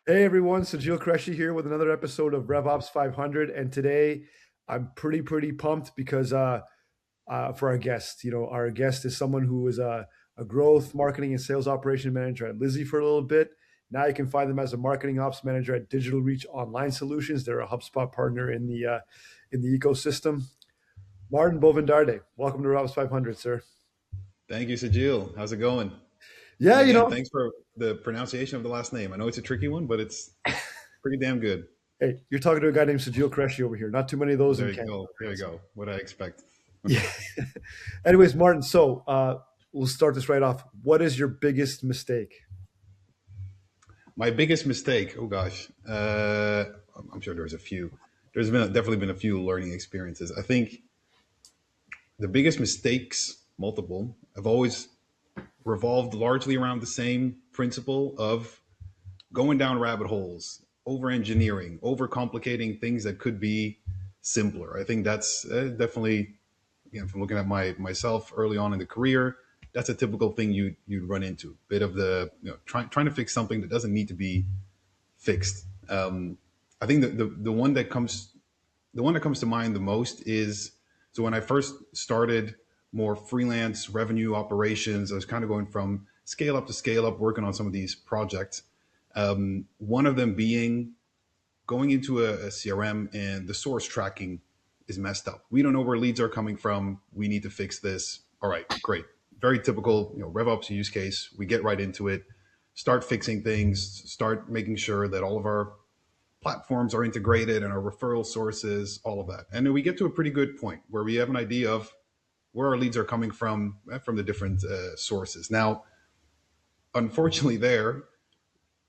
Hey everyone, Sajeel Qureshi here with another episode of RevOps 500, and today I'm pretty pumped because for our guest, our guest is someone who is a growth, marketing, and sales operation manager at Lizzie for a little bit. Now you can find them as a marketing ops manager at Digital Reach Online Solutions. They're a HubSpot partner in the ecosystem. Maarten Bovend'aerde, welcome to RevOps 500, sir. Thank you, Sajeel. How's it going? Yeah, And again, thanks for the pronunciation of the last name. I know it's a tricky one, but it's pretty damn good. hey, you're talking to a guy named Sajeel Qureshi over here. Not too many of those There in you Canada. go. There you go. What I expect. Yeah. Anyways, Maarten, so we'll start this right off. What is your biggest mistake? My biggest mistake. Oh gosh, I'm sure there's a few. There's definitely been a few learning experiences. I think the biggest mistakes, multiple, have always revolved largely around the same principle of going down rabbit holes, over engineering, over complicating things that could be simpler. I think that's definitely, again, from looking at myself early on in the career, that's a typical thing you'd run into. Bit of the trying to fix something that doesn't need to be fixed. I think the one that comes to mind the most is, so when I first started more freelance revenue operations, I was kind of going from scale up to scale up, working on some of these projects. One of them being going into a CRM and the source tracking is messed up. We don't know where leads are coming from. We need to fix this. All right, great. Very typical, RevOps use case. We get right into it, start fixing things, start making sure that all of our platforms are integrated and our referral sources, all of that. And then we get to a pretty good point where we have an idea of where our leads are coming from the different sources. Now, unfortunately,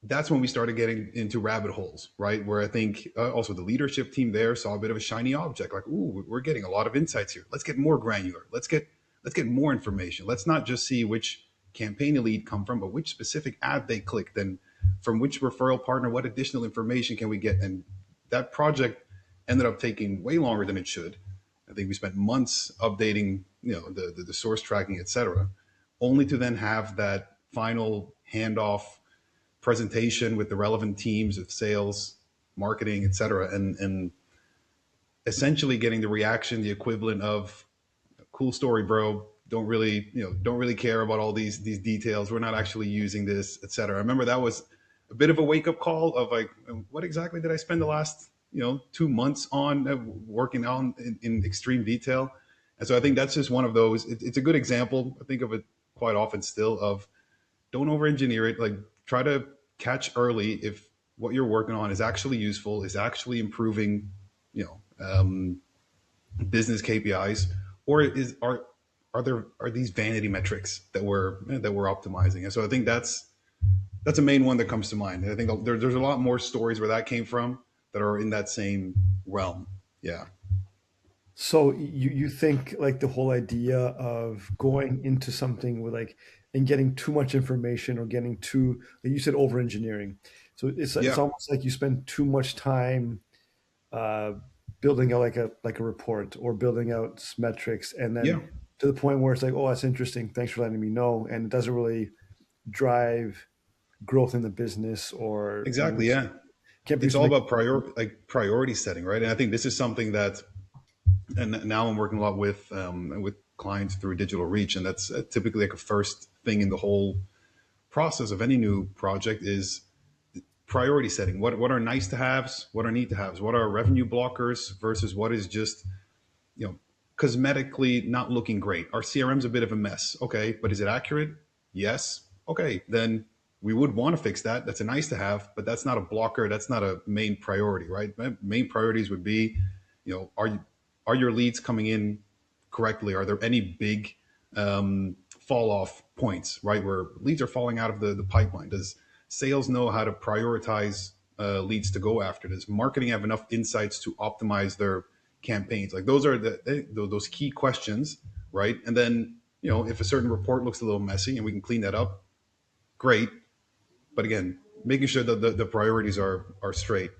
that's when we started getting into rabbit holes, right? Where I think also the leadership team there saw a bit of a shiny object, like, ooh, we're getting a lot of insights here. Let's get more granular. Let's get more information. Let's not just see which campaign a lead come from, but which specific ad they clicked, and from which referral partner, what additional information can we get? And that project ended up taking way longer than it should. I think we spent months updating, the source tracking, et cetera, only to then have that final handoff presentation with the relevant teams of sales, marketing, et cetera, and essentially getting the reaction, the equivalent of "cool story, bro. Don't really care about all these details. We're not actually using this, et cetera." I remember that was a bit of a wake up call of like, what exactly did I spend the last 2 months on working on in extreme detail? And so I think that's just one of those. It's a good example. I think of it quite often still of, don't over engineer it. Like, try to catch early if what you're working on is actually useful, is actually improving, you know, um, business KPIs, or are these vanity metrics that we're optimizing? And so I think that's a main one that comes to mind. And I think there's a lot more stories where that came from that are in that same realm. Yeah. So you think like the whole idea of going into something with like and getting too much information or getting too like you said over engineering. So it's Yeah. almost like you spend too much time uh, building out like a report or building out metrics, and Yeah. then to the point where it's like, oh, that's interesting. Thanks for letting me know, and it doesn't really drive growth in the business or Exactly. Yeah. can't It's produce all something. about priority setting, right? And I think this is something that, and now I'm working a lot with clients through digital reach, and that's typically like a first thing in the whole process of any new project is priority setting. What are nice to haves? What are need to haves? What are revenue blockers versus what is just you know cosmetically not looking great? Our CRM's a bit of a mess. Okay, but is it accurate? Yes. Okay, then we would want to fix that. That's a nice to have, but that's not a blocker. That's not a main priority, right? Main priorities would be, are your leads coming in correctly? Are there any big fall off points, right? Where leads are falling out of the pipeline? Does sales know how to prioritize leads to go after? Does marketing have enough insights to optimize their campaigns? Like, those are those key questions, right? And then, if a certain report looks a little messy and we can clean that up, great. But again, making sure that the priorities are straight,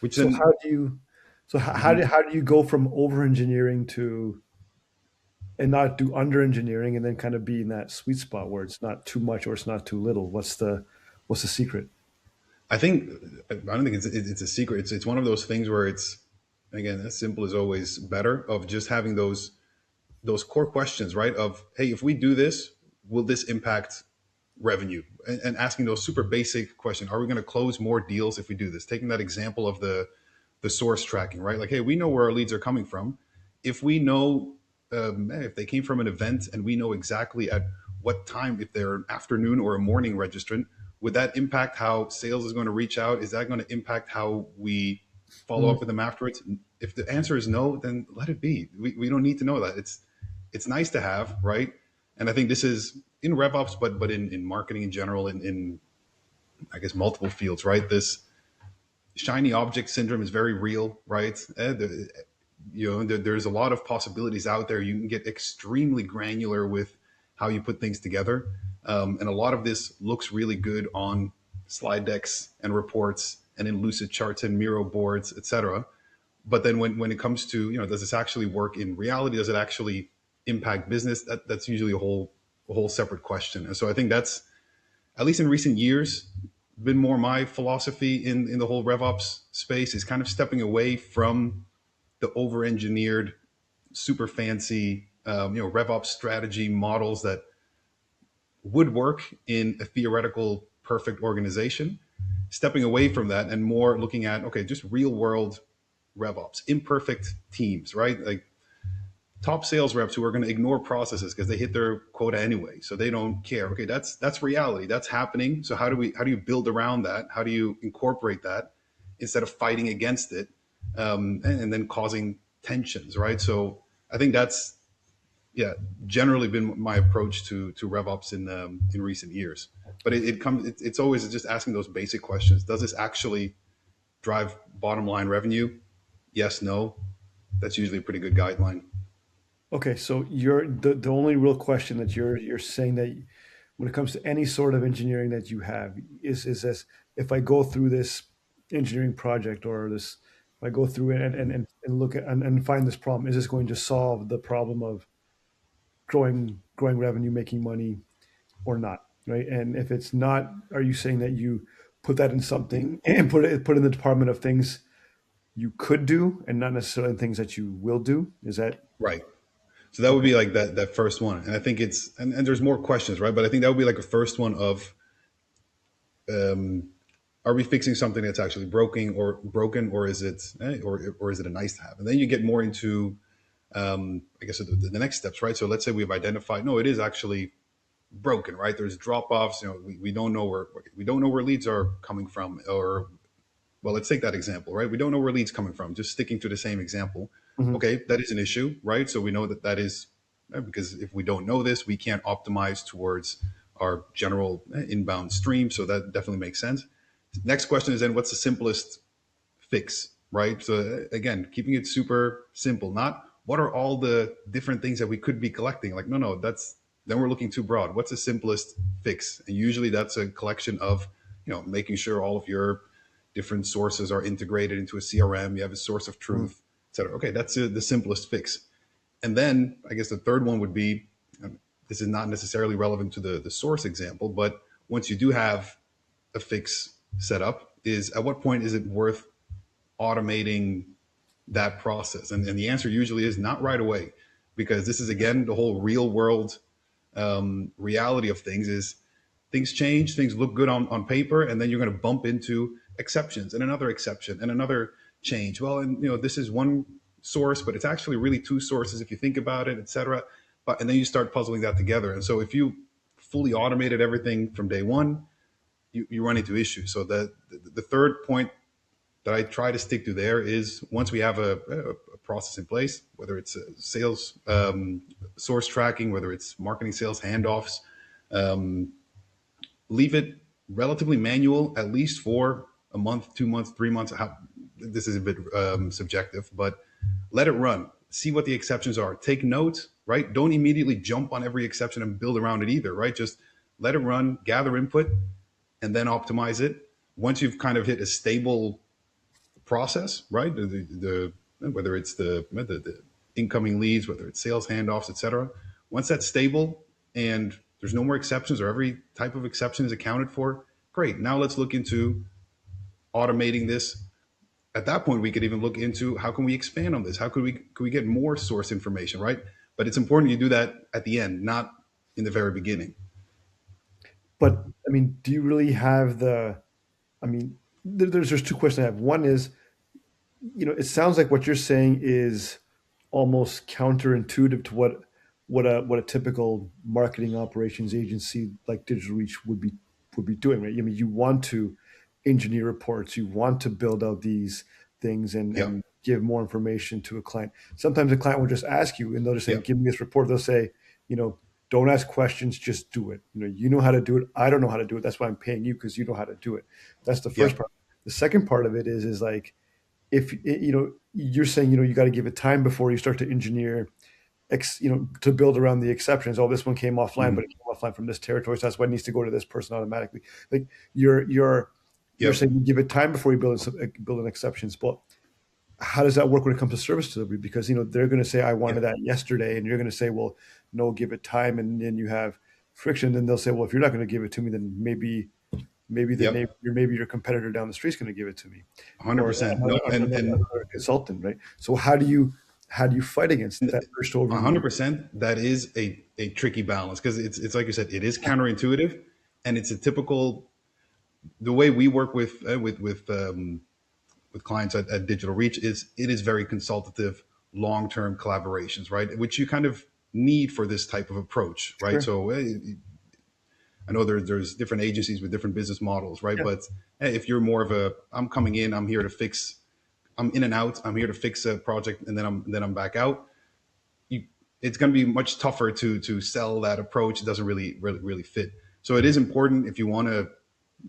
which So then. how do you so Mhm. how do you go from over engineering to and not do under engineering and then kind of be in that sweet spot where it's not too much or it's not too little? What's the secret? I think I don't think it's a secret. It's one of those things where it's, again, as simple as always better, of just having those core questions, right? Of, hey, if we do this, will this impact revenue? And asking those super basic questions. Are we going to close more deals if we do this? Taking that example of the source tracking, right? Like, hey, we know where our leads are coming from. If we know, if they came from an event and we know exactly at what time, if they're an afternoon or a morning registrant, would that impact how sales is going to reach out? Is that going to impact how we follow Mm. up with them afterwards? If the answer is no, then let it be. We don't need to know that. It's nice to have, right? And I think this is in RevOps, but in marketing in general, in I guess multiple fields, right? This shiny object syndrome is very real, right? There's a lot of possibilities out there. You can get extremely granular with how you put things together, and a lot of this looks really good on slide decks and reports and in lucid charts and Miro boards, etc. But then when it comes to, does this actually work in reality? Does it actually impact business? That's usually a whole separate question. And so I think that's, at least in recent years, been more my philosophy in the whole RevOps space, is kind of stepping away from the over engineered, super fancy, RevOps strategy models that would work in a theoretical perfect organization. Stepping away from that and more looking at, okay, just real world RevOps, imperfect teams, right? Like top sales reps who are going to ignore processes because they hit their quota anyway, so they don't care. Okay, that's reality, that's happening. So how do you build around that? How do you incorporate that instead of fighting against it, and then causing tensions, right? So I think that's, yeah, generally been my approach to RevOps in recent years. But it's always just asking those basic questions. Does this actually drive bottom line revenue? Yes, no. That's usually a pretty good guideline. Okay, so you're the only real question that you're saying that when it comes to any sort of engineering that you have is this: if I go through this engineering project or this, if I go through it and look at and find this problem, is this going to solve the problem of growing revenue, making money, or not, right? And if it's not, are you saying that you put that in something and put in the department of things you could do and not necessarily things that you will do? Is that Right. So that would okay? be like that first one. And I think and there's more questions, right? But I think that would be like a first one of, um, are we fixing something that's actually broken, or is it, or is it a nice to have? And then you get more into, I guess, the next steps, right? So let's say we've identified, no, it is actually broken, right? There's drop offs. We don't know where leads are coming from, or, well, let's take that example, right? We don't know where leads coming from. Just sticking to the same example. Mhm. Okay, that is an issue, right? So we know that is, because if we don't know this, we can't optimize towards our general inbound stream. So that definitely makes sense. Next question is then, what's the simplest fix, right? So again, keeping it super simple, not what are all the different things that we could be collecting. Like, no, that's, then we're looking too broad. What's the simplest fix? And usually that's a collection of, making sure all of your different sources are integrated into a CRM. You have a source of Mhm. truth, et cetera. Okay, that's the simplest fix. And then I guess the third one would be, this is not necessarily relevant to the source example, but once you do have a fix set up, is at what point is it worth automating that process? And the answer usually is not right away, because this is, again, the whole real world, reality of things is, things change, things look good on paper, and then you're going to bump into exceptions and another exception and another change. Well, and this is one source, but it's actually really two sources if you think about it, etc. But and then you start puzzling that together. And so if you fully automated everything from day one, you run into issues. So the third point that I try to stick to there is, once we have a process in place, whether it's sales, source tracking, whether it's marketing, sales handoffs, um, leave it relatively manual, at least for a month, 2 months, 3 months. This is a bit subjective, but let it run. See what the exceptions are. Take notes, right? Don't immediately jump on every exception and build around it either, right? Just let it run, gather input, and then optimize it. Once you've kind of hit a stable process, right? Whether it's the incoming leads, whether it's sales handoffs, etc. Once that's stable and there's no more exceptions, or every type of exception is accounted for, great. Now let's look into automating this. At that point, we could even look into how can we expand on this? How could we get more source information, right? But it's important you do that at the end, not in the very beginning. But I mean, do you really have the? I mean, there's two questions I have. One is, it sounds like what you're saying is almost counterintuitive to what a typical marketing operations agency like Digital Reach would be doing, right? I mean, you want to engineer reports, you want to build out these things and Yeah, give more information to a client. Sometimes a client will just ask you, and they'll just say, yeah, "Give me this report." They'll say, you know, "Don't ask questions, just do it." You know how to do it. I don't know how to do it. That's why I'm paying you because you know how to do it. That's the yeah. first part. The second part of it is like if you're saying you got to give it time before you start to engineer to build around the exceptions. Oh, this one came offline, but it Mhm. came offline from this territory, so that's why it needs to go to this person automatically. Like you're Yep, saying you give it time before you build an exceptions. But how does that work when it comes to service delivery? Because they're going to say I wanted yep, that yesterday, and you're going to say, well, no, give it time, and then you have friction. Then they'll say, well, if you're not going to give it to me, then yep. maybe your competitor down the street is going to give it to me, or 100%. another, No, and another consultant, right? So how do you fight against that first overview? 100%. That is a tricky balance because it's like you said, it is counterintuitive, and it's a typical the way we work with clients at Digital Reach is it is very consultative, long term collaborations, right? Which you kind of need for this type of approach, right? Sure. So I know there's different agencies with different business models, right? Yeah. But if you're more of I'm coming in, I'm here to fix, I'm in and out, I'm here to fix a project, and then I'm back out. You, it's going to be much tougher to sell that approach. It doesn't really fit. So it is important if you want to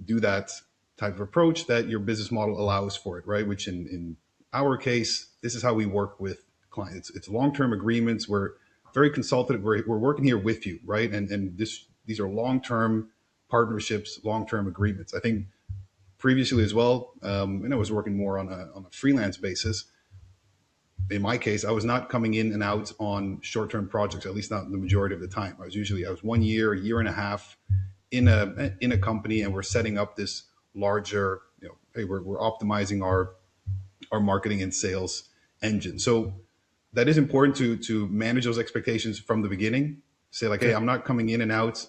do that type of approach that your business model allows for it, right? Which in our case, this is how we work with clients. It's long-term agreements. We're very consultative. We're working here with you, right? And these are long-term partnerships, long-term agreements. I think previously as well, I was working more on a freelance basis. In my case, I was not coming in and out on short-term projects, at least not the majority of the time. I was 1 year, a year and a half in a company, and we're setting up this larger, hey, we're optimizing our marketing and sales engine. So that is important to manage those expectations from the beginning. Say like, hey, Okay. I'm not coming in and out.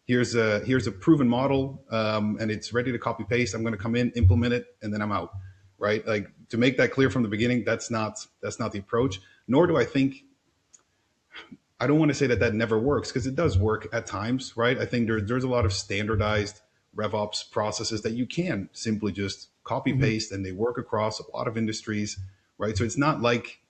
Here's a proven model, and it's ready to copy paste. I'm going to come in, implement it, and then I'm out. Right? Like to make that clear from the beginning. That's not the approach. Nor do I think I don't want to say that never works because it does work at times, right? I think there's a lot of standardized RevOps processes that you can simply just copy Mhm. paste and they work across a lot of industries, right? So it's not like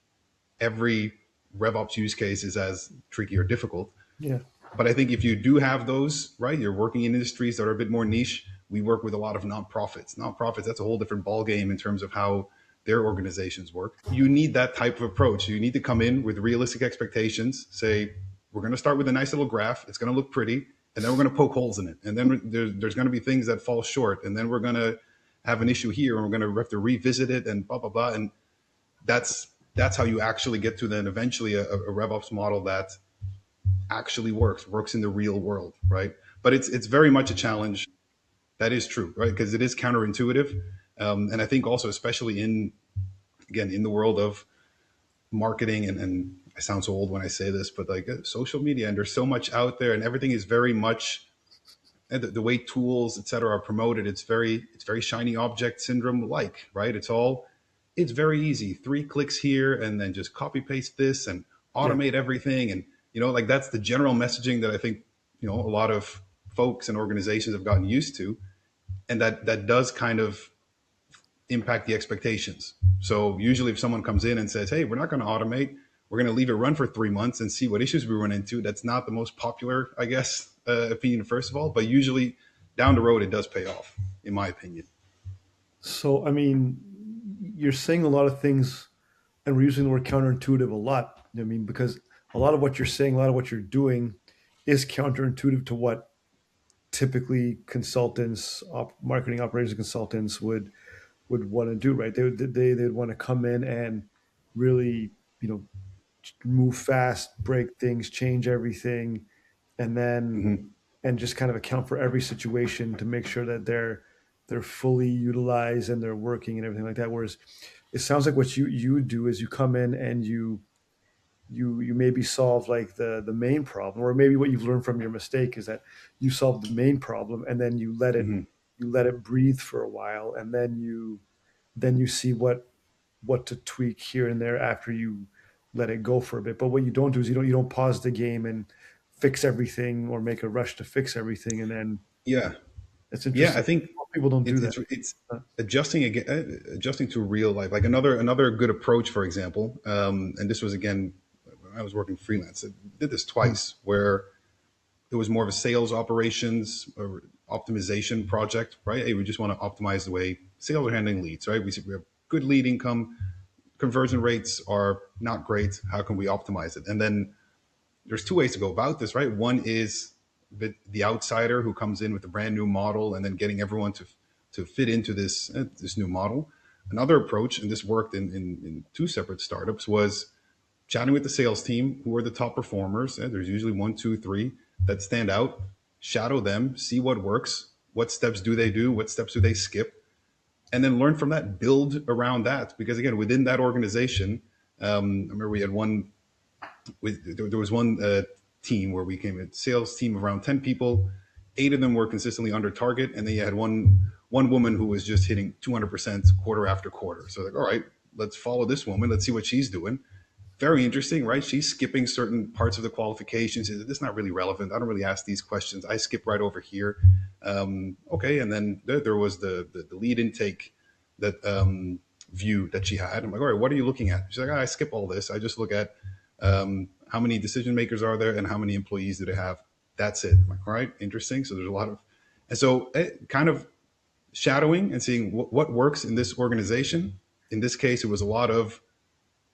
every RevOps use case is as tricky or difficult. Yeah. But I think if you do have those, right, you're working in industries that are a bit more niche. We work with a lot of nonprofits. Nonprofits, that's a whole different ballgame in terms of how their organizations work. You need that type of approach. You need to come in with realistic expectations. Say, we're going to start with a nice little graph. It's going to look pretty. And then we're going to poke holes in it. And then there's going to be things that fall short. And then we're going to have an issue here and we're going to have to revisit it and blah, blah, blah. And that's how you actually get to then eventually a RevOps model that actually works in the real world, right? But it's very much a challenge. That is true, right? Because it is counterintuitive, and I think also, especially in the world of marketing, and I sound so old when I say this, but like social media, and there's so much out there, and everything is very much and the way tools, etc., are promoted. It's very shiny object syndrome like, right? It's very easy. 3 clicks here, and then just copy paste this and Yeah. automate everything, and like that's the general messaging that I think a lot of folks and organizations have gotten used to, and that does kind of impact the expectations. So usually, if someone comes in and says, "Hey, we're not going to automate. We're going to leave it run for 3 months and see what issues we run into," that's not the most popular, I guess, opinion first of all. But usually, down the road, it does pay off, in my opinion. So I mean, you're saying a lot of things, and we're using the word counterintuitive a lot. I mean, because a lot of what you're saying, a lot of what you're doing, is counterintuitive to what typically consultants, marketing operations consultants would want to do. Right? They'd want to come in and really, you know, move fast, break things, change everything, and then Hmm. and just kind of account for every situation to make sure that they're they're fully utilized and they're working and everything like that. Whereas it sounds like what you do is you come in and you maybe solve like the main problem, or maybe what you've learned from your mistake is that you solve the main problem and then Hmm. you let it breathe for a while, and then you see what to tweak here and there after you let it go for a bit. But what you don't do is you don't pause the game and fix everything or make a rush to fix everything, and then Yeah, it's yeah. I interesting. think Most people don't do that. it's adjusting again, adjusting to real life. Like another good approach, for example, and this was again when I was working freelance. I did this Mhm. twice, where it was more of a sales operations or optimization project, right? Hey, we just want to optimize the way sales are handling leads, right? We have good lead income, conversion rates are not great. How can we optimize it? And then there's two ways to go about this, right? One is the outsider who comes in with a brand new model and then getting everyone to fit into this new model. Another approach, and this worked in two separate startups, was chatting with the sales team, who are the top performers. There's usually one, two, three that stand out. Shadow them, see what works, what steps do they do, what steps do they skip, and then learn from that. Build around that, because again, within that organization, I remember we had one. There was one team where we came a sales team of around 10 people. 8 of them were consistently under target, and then you had one woman who was just hitting 200% quarter after quarter. So like, all right, let's follow this woman. Let's see what she's doing. Very interesting, right? She's skipping certain parts of the qualifications. This is not really relevant. I don't really ask these questions. I skip right over here. Okay, and then there was the lead intake that view that she had. I'm like, all right, what are you looking at? She's like, I skip all this. I just look at how many decision makers are there and how many employees do they have. That's it. I'm like, all right, interesting. So there's a lot of, and so kind of shadowing and seeing what works in this organization. In this case, it was a lot of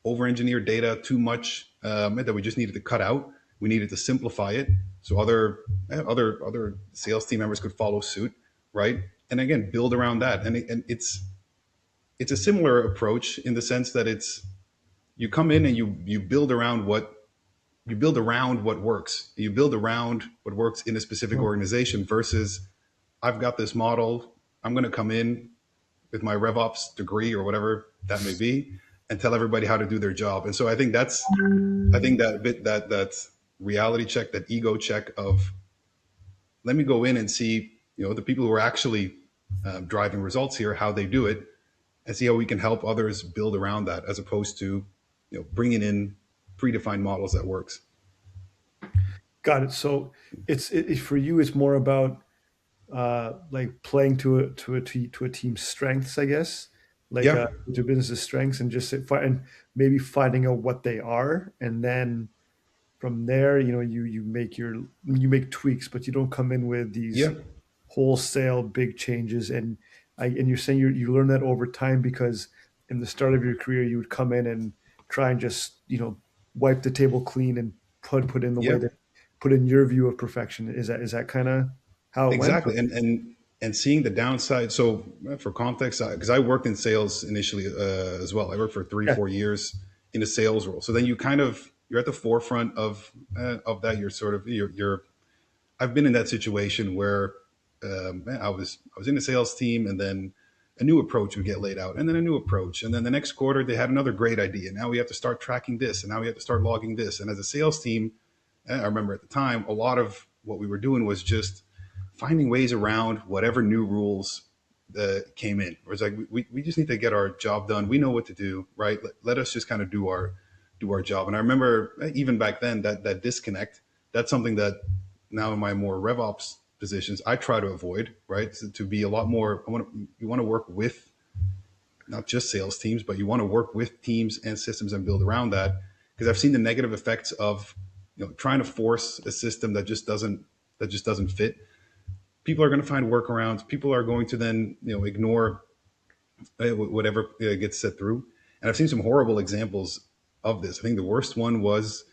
over-engineered data, too much that we just needed to cut out. We needed to simplify it so other sales team members could follow suit, right? And again, build around that. And it's a similar approach in the sense that it's you come in and you build around what works. You build around what works in a specific organization versus I've got this model. I'm going to come in with my RevOps degree or whatever that may be and tell everybody how to do their job. And so I think that bit that reality check, that ego check of let me go in and see, the people who are actually driving results here, how they do it, and see how we can help others build around that, as opposed to, bringing in predefined models that works. Got it. So for you, it's more about like playing to a team's strengths, I guess, like Yeah, to business's strengths, and and maybe finding out what they are, and then from there, you make tweaks, but you don't come in with yeah, these wholesale big changes. And you're saying you learn that over time because in the start of your career, you would come in and try and just wipe the table clean and put in the way yeah. that put in your view of perfection. Is that kind of how it went? Exactly, and seeing the downside. So for context, because I worked in sales initially as well. I worked for three, Yeah. 4 years in a sales role. So then you're at the forefront of that. You're sort of you're. I've been in that situation where I was in a sales team, and then a new approach would get laid out, and then a new approach, and then the next quarter they had another great idea. Now we have to start tracking this, and now we have to start logging this. And as a sales team, I remember at the time, a lot of what we were doing was just finding ways around whatever new rules came in. Where it's like we just need to get our job done. We know what to do, right? Let us just kind of do our job. And I remember even back then that disconnect. That's something that now in my more RevOps positions I try to avoid. Right, to be a lot more. You want to work with not just sales teams, but you want to work with teams and systems and build around that. Because I've seen the negative effects of trying to force a system that just doesn't fit. People are going to find workarounds. People are going to then ignore whatever gets set through. And I've seen some horrible examples of this. I think the worst one was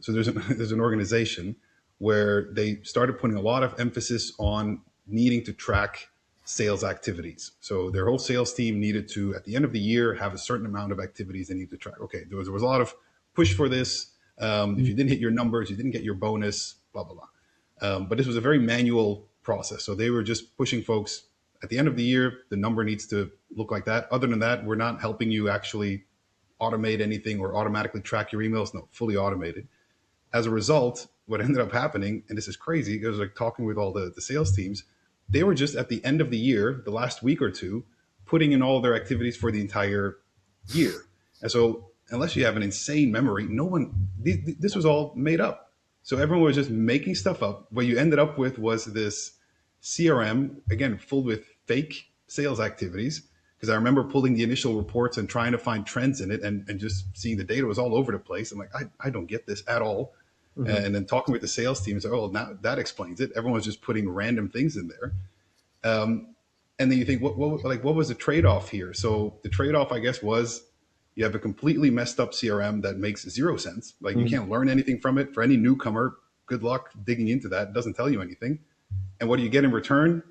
there's an organization where they started putting a lot of emphasis on needing to track sales activities. So their whole sales team needed to, at the end of the year, have a certain amount of activities they need to track. Okay, there was a lot of push for this. If you didn't hit your numbers, you didn't get your bonus, blah, blah, blah. But this was a very manual process. So they were just pushing folks at the end of the year, the number needs to look like that. Other than that, we're not helping you actually automate anything or automatically track your emails. No, fully automated. As a result, what ended up happening, and this is crazy, it was like talking with all the sales teams, they were just at the end of the year, the last week or two, putting in all their activities for the entire year. And so, unless you have an insane memory, no one, this was all made up. So everyone was just making stuff up. What you ended up with was this CRM, again, filled with fake sales activities. Because I remember pulling the initial reports and trying to find trends in it, and just seeing the data was all over the place. I'm like, I don't get this at all. Mm-hmm. And then talking with the sales teams, oh, now that explains it. Everyone's just putting random things in there. Um, and then you think, what was the trade off here? So the trade off, I guess, was you have a completely messed up CRM that makes zero sense. Like you Mm-hmm. can't learn anything from it. For any newcomer, good luck digging into that. It doesn't tell you anything. And what do you get in return?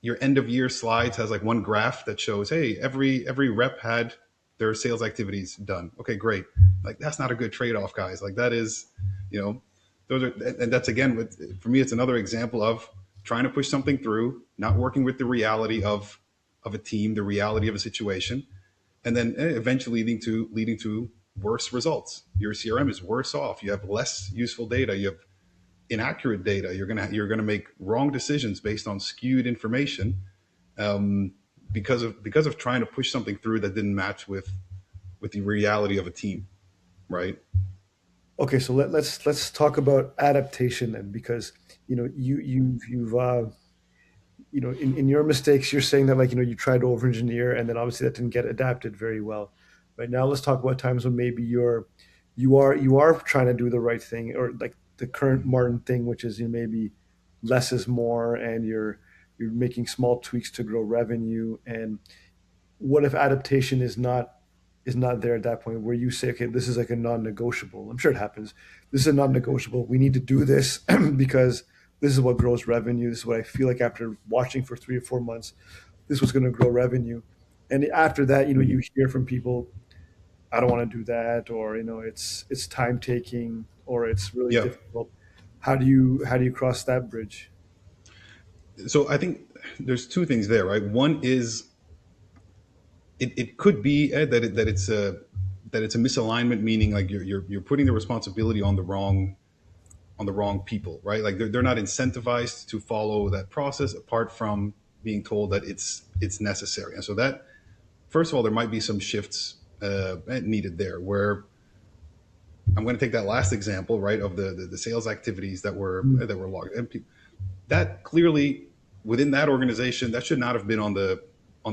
Your end of year slides has like one graph that shows, hey, every rep had their sales activities done. Okay, great. Like that's not a good trade off, guys. Like that is, you know, those are, and that's again, for me, it's another example of trying to push something through, not working with the reality of a team, the reality of a situation, and then eventually leading to worse results. Your CRM is worse off. You have less useful data. You have inaccurate data. You're gonna make wrong decisions based on skewed information, um, because of trying to push something through that didn't match with the reality of a team, right? Okay, so let's talk about adaptation then, because you've in your mistakes, you're saying that like you tried to over engineer, and then obviously that didn't get adapted very well. Right now, let's talk about times when maybe you are trying to do the right thing, or like the current Martin thing, which is maybe less is more, and you're making small tweaks to grow revenue. And what if adaptation is not there at that point, where you say, okay, this is like a non-negotiable. I'm sure it happens. This is a non-negotiable. We need to do this because this is what grows revenue. This is what I feel like after watching for 3 or 4 months, this was going to grow revenue. And after that, you hear from people, I don't want to do that, or it's time taking, or it's really Yeah. difficult. How do you cross that bridge? So I think there's two things there, right? One is it could be that it's a misalignment, meaning like you're putting the responsibility on the wrong people, right? Like they're not incentivized to follow that process apart from being told that it's necessary. And so that, first of all, there might be some shifts needed there. Where I'm going to take that last example, right, of the sales activities that were logged, and that clearly within that organization that should not have been on the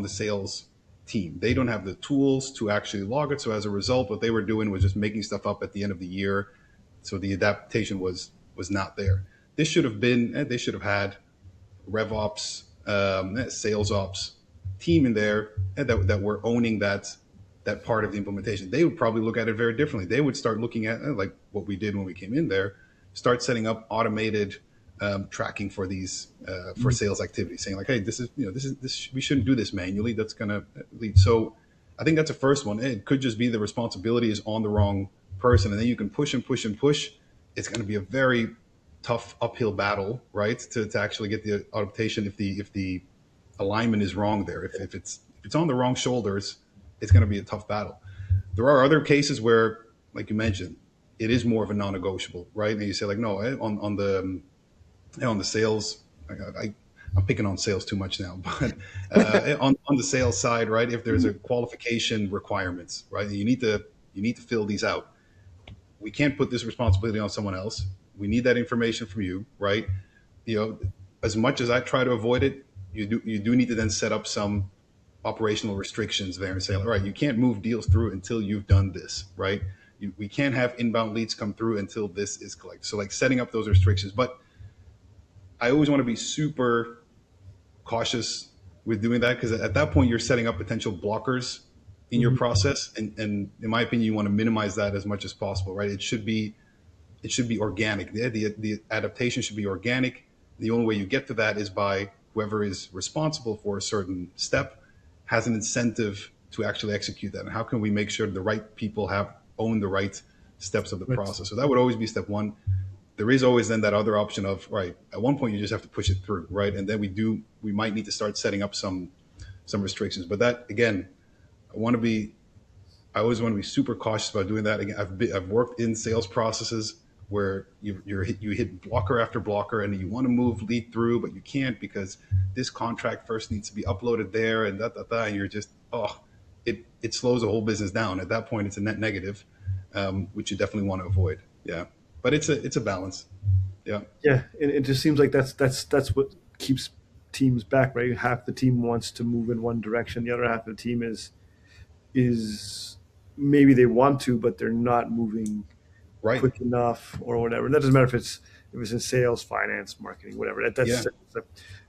sales team. They don't have the tools to actually log it. So as a result, what they were doing was just making stuff up at the end of the year. So the adaptation was not there. They should have had RevOps, sales ops team in there that were owning that part of the implementation. They would probably look at it very differently. They would start looking at like what we did when we came in there, start setting up automated tracking for these for sales activities, saying like, hey, this we shouldn't do this manually. That's going to lead. So I think that's the first one. It could just be the responsibility is on the wrong person, and then you can push and push and push. It's going to be a very tough uphill battle, right? To actually get the adaptation if the alignment is wrong there. If it's on the wrong shoulders, it's going to be a tough battle. There are other cases where, like you mentioned, it is more of a non-negotiable, right? And you say like, no, on the sales, I'm picking on sales too much now, but on the sales side, right? If there's a qualification requirements, right, you need to fill these out. We can't put this responsibility on someone else. We need that information from you, right? As much as I try to avoid it, you do need to then set up some operational restrictions there and say, all right, you can't move deals through until you've done this, right? We can't have inbound leads come through until this is collected. So like setting up those restrictions. But I always want to be super cautious with doing that, because at that point you're setting up potential blockers in your Mhm. process, and in my opinion, you want to minimize that as much as possible, right? It should be organic. The adaptation should be organic. The only way you get to that is by whoever is responsible for a certain step has an incentive to actually execute that. And how can we make sure the right people have own the right steps of the Right. process? So that would always be step one. there is always then that other option of, right, at one point you just have to push it through, right? And then we might need to start setting up some restrictions. But that again, I want to be I always want to be super cautious about doing that. Again, I've worked in sales processes where you hit blocker after blocker, and you want to move lead through, but you can't because this contract first needs to be uploaded there, and and you're just, it slows the whole business down. At that point, it's a net negative, which you definitely want to avoid. Yeah, but it's a balance. Yeah. Yeah, and it just seems like that's what keeps teams back, right? Half the team wants to move in one direction, the other half of the team is maybe they want to, but they're not moving Right. quick enough or whatever. And that doesn't matter if it's in sales, finance, marketing, whatever. Yeah.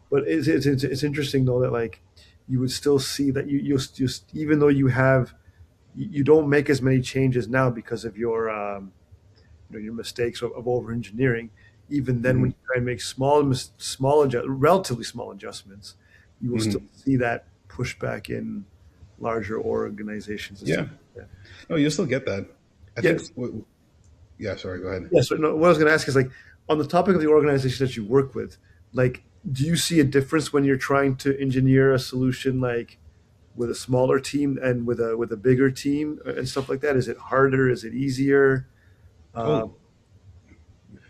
But it's interesting though that like you would still see that you just even though you don't make as many changes now because of your your mistakes of over engineering. Even then, when Hmm. you try and make relatively small adjustments, you will still Hmm. see that pushback in larger organizations and stuff Yeah. like that. No, you'll still get that. I think. Yes. Yeah. Sorry. Go ahead. Yes. So no, what I was going to ask is like on the topic of the organization that you work with, like, do you see a difference when you're trying to engineer a solution like with a smaller team and with a bigger team and stuff like that? Is it harder? Is it easier? Um, Oh,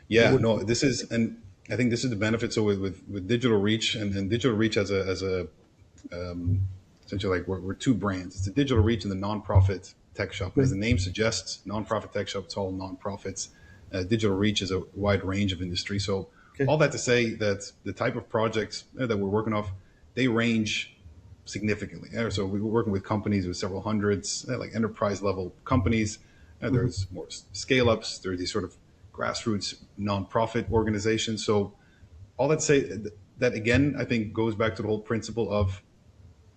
yeah. what, No, this is, and I think this is the benefit. So with digital reach and digital reach as a um, essentially like we're two brands. It's the digital reach and the nonprofit tech shop. And as the name suggests, nonprofit tech shop, it's all nonprofits. Digital reach is a wide range of industry. So okay. all that to say that the type of projects that we're working off, they range significantly. So we were working with companies with several hundreds, like enterprise level companies. Mhm. There's more scale ups. There's these sort of grassroots nonprofit organizations. So all that to say that again, I think goes back to the whole principle of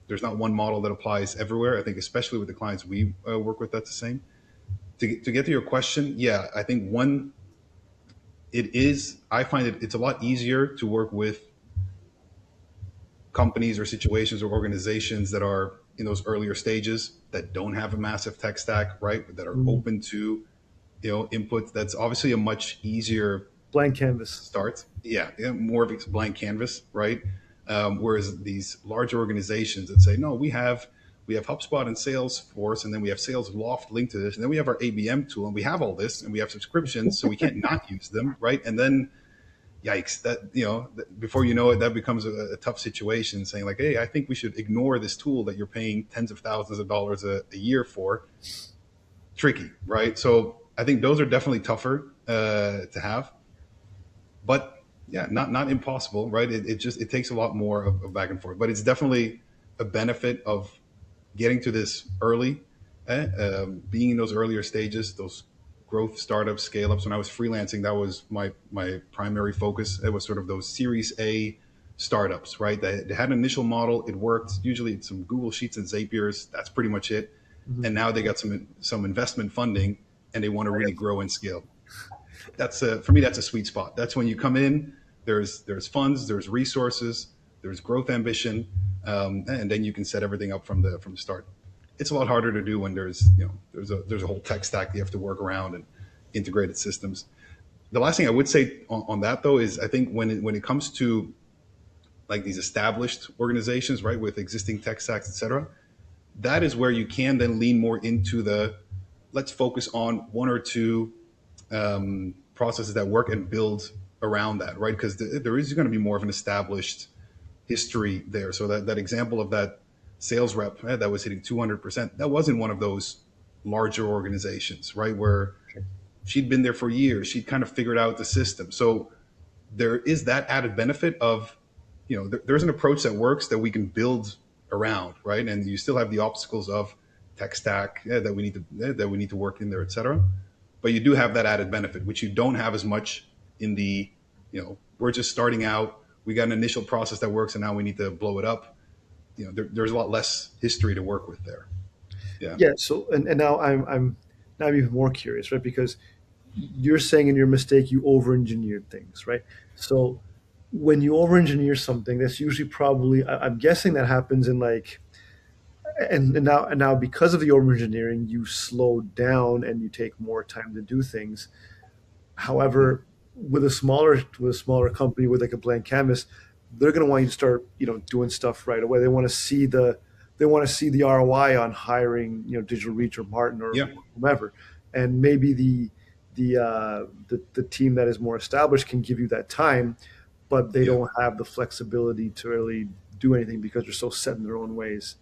there's not one model that applies everywhere. I think especially with the clients we work with, that's the same. To get to your question, yeah, I think one, it is. I find it's a lot easier to work with companies or situations or organizations that are in those earlier stages that don't have a massive tech stack, right? That are Mhm. open to input. That's obviously a much easier Blank canvas. start. Yeah, yeah, more of a blank canvas, right? Whereas these large organizations that say, no, we have HubSpot and Salesforce, and then we have Sales Loft linked to this, and then we have our ABM tool, and we have all this, and we have subscriptions, so we can't not use them, right? And then, yikes, that before you know it, that becomes a tough situation. Saying like, hey, I think we should ignore this tool that you're paying tens of thousands of dollars a year for. Tricky, right? So I think those are definitely tougher to have, but yeah, not impossible, right? It just it takes a lot more of back and forth, but it's definitely a benefit of getting to this early, being in those earlier stages, those growth startups, scale ups. When I was freelancing, that was my primary focus. It was sort of those Series A startups, right? They had an initial model, it worked. Usually, it's some Google Sheets and Zapiers. That's pretty much it. Mhm. And now they got some investment funding, and they want to really grow and scale. That's for me. That's a sweet spot. That's when you come in. There's funds, there's resources, there's growth ambition, and then you can set everything up from the start. It's a lot harder to do when there's a whole tech stack you have to work around and integrated systems. The last thing I would say on that though is I think when it comes to like these established organizations, right, with existing tech stacks, et cetera, that is where you can then lean more into the let's focus on one or two processes that work and build around that, right? Because there is going to be more of an established history there. So that example of that sales rep that was hitting 200%, that wasn't one of those larger organizations, right? Where she'd been there for years. She'd kind of figured out the system. So there is that added benefit of, there's an approach that works that we can build around, right? And you still have the obstacles of tech stack that we need to work in there, et cetera. But you do have that added benefit, which you don't have as much in the, we're just starting out. We got an initial process that works, and now we need to blow it up. There's a lot less history to work with there. Yeah. Yeah. So and now I'm even more curious, right? Because you're saying in your mistake you over engineered things, right? So when you over engineer something, that's usually probably I'm guessing that happens in like and now because of the over engineering, you slow down and you take more time to do things. Hmm. However, with a smaller company with like a blank canvas, they're going to want you to start doing stuff right away. They want to see the ROI on hiring Digital Reach or Martin or Yeah, whomever, and maybe the team that is more established can give you that time, but they yeah, don't have the flexibility to really do anything because they're so set in their own ways,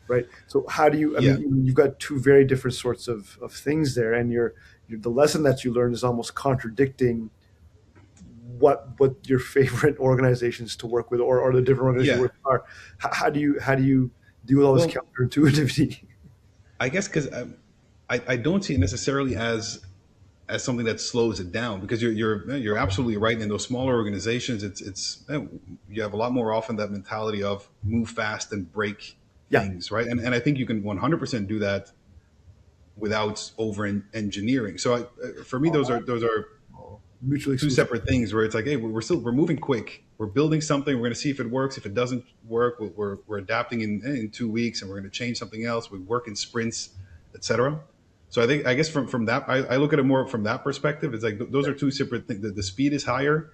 right? So how do you? I yeah. mean, you've got two very different sorts of things there, and the lesson that you learned is almost contradicting what your favorite organizations to work with, or the different organizations you Yeah. work with are. How do you deal with all this Well, counterintuitivity? I guess because I don't see it necessarily as something that slows it down, because you're absolutely right. In those smaller organizations, you have a lot more often that mentality of move fast and break Yeah, things, right? And I think you can 100% do that without over engineering. So for me, those are mutually two exclusive. separate things where it's like, hey, we're moving quick. We're building something. We're going to see if it works. If it doesn't work, we're adapting in 2 weeks, and we're going to change something else. We work in sprints, etc. So I guess from that, I look at it more from that perspective. It's like those are two separate things. The speed is higher.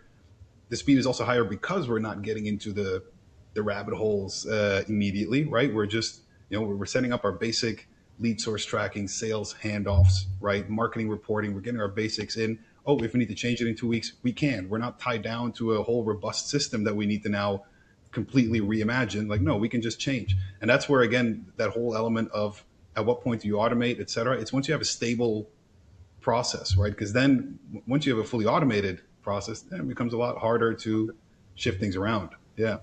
The speed is also higher because we're not getting into the rabbit holes immediately, right? We're just, we're setting up our basic lead source tracking, sales handoffs, right? Marketing reporting. We're getting our basics in. Oh, if we need to change it in 2 weeks, we can. We're not tied down to a whole robust system that we need to now completely reimagine. Like, no, we can just change. And that's where, again, that whole element of at what point do you automate, et cetera. It's once you have a stable process, right? Because then once you have a fully automated process, then it becomes a lot harder to shift things around. Yeah.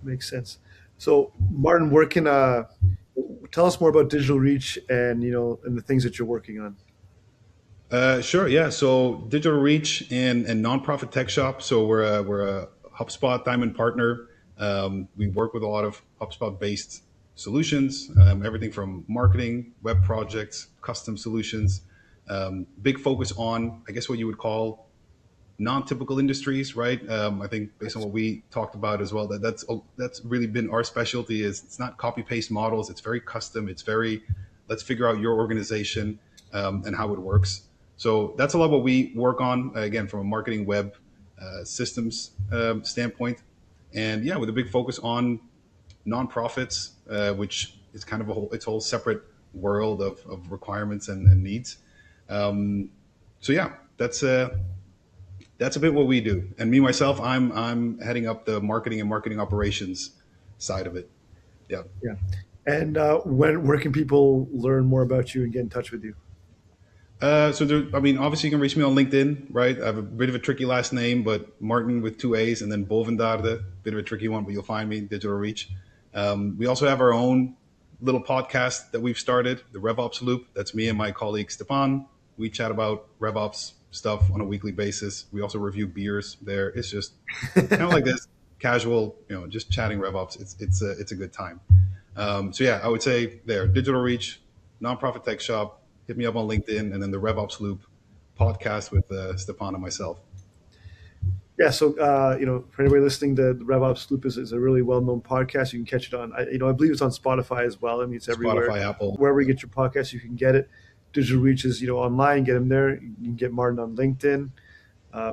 Makes sense. So, Martin, where can tell us more about Digital Reach and the things that you're working on? Sure. Yeah. So Digital Reach and Nonprofit Tech Shop. So we're a HubSpot Diamond partner. We work with a lot of HubSpot based solutions, everything from marketing, web projects, custom solutions. Big focus on, I guess, what you would call non-typical industries, right? I think based on what we talked about as well, that's really been our specialty. Is it's not copy paste models. It's very custom. It's very, let's figure out your organization and how it works. So that's a lot what we work on, again, from a marketing web systems standpoint, and yeah, with a big focus on nonprofits, which is kind of its whole separate world of requirements and needs. So yeah, that's a bit what we do. And me myself, I'm heading up the marketing and marketing operations side of it. Yeah. Yeah. And where can people learn more about you and get in touch with you? So there, I mean, obviously you can reach me on LinkedIn, right? I have a bit of a tricky last name, but Martin with two A's and then Bovend'aerde, bit of a tricky one, but you'll find me, Digital Reach. We also have our own little podcast that we've started, the RevOps Loop. That's me and my colleague Stepan. We chat about RevOps stuff on a weekly basis. We also review beers there. It's just kind of like this casual, just chatting RevOps. It's a good time. So yeah, I would say there, Digital Reach, Nonprofit Tech Shop. Hit me up on LinkedIn, and then the RevOps Loop podcast with Stepan and myself. Yeah, so for anybody listening, the RevOps Loop is a really well-known podcast. You can catch it on, I believe it's on Spotify as well. I mean, it's everywhere. Spotify, Apple. Wherever you get your podcast, you can get it. Digital Reach is online. Get them there. You can get Martin on LinkedIn.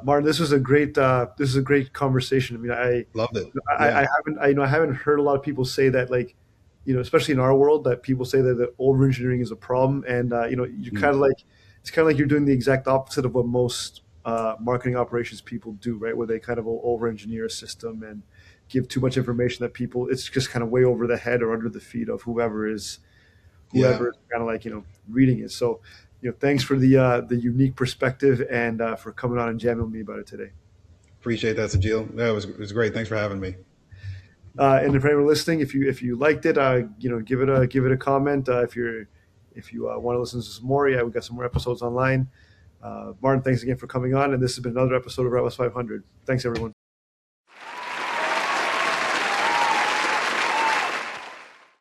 Martin, this is a great conversation. I mean, Loved it. I Yeah. haven't I haven't heard a lot of people say that, like, especially in our world, that people say that the over engineering is a problem, and you're Mm. kind of like it's kind of like you're doing the exact opposite of what most marketing operations people do, right? Where they kind of over engineer a system and give too much information that people it's just kind of way over the head or under the feet of Yeah. whoever is kind of like reading it. So thanks for the unique perspective and for coming on and jamming with me about it today. Appreciate that, Sajeel. Yeah, it was great. Thanks for having me. And if anyone listening, if you liked it, give it a comment. If you want to listen to some more, yeah, we got some more episodes online. Martin, thanks again for coming on, and this has been another episode of RevOps 500. Thanks, everyone.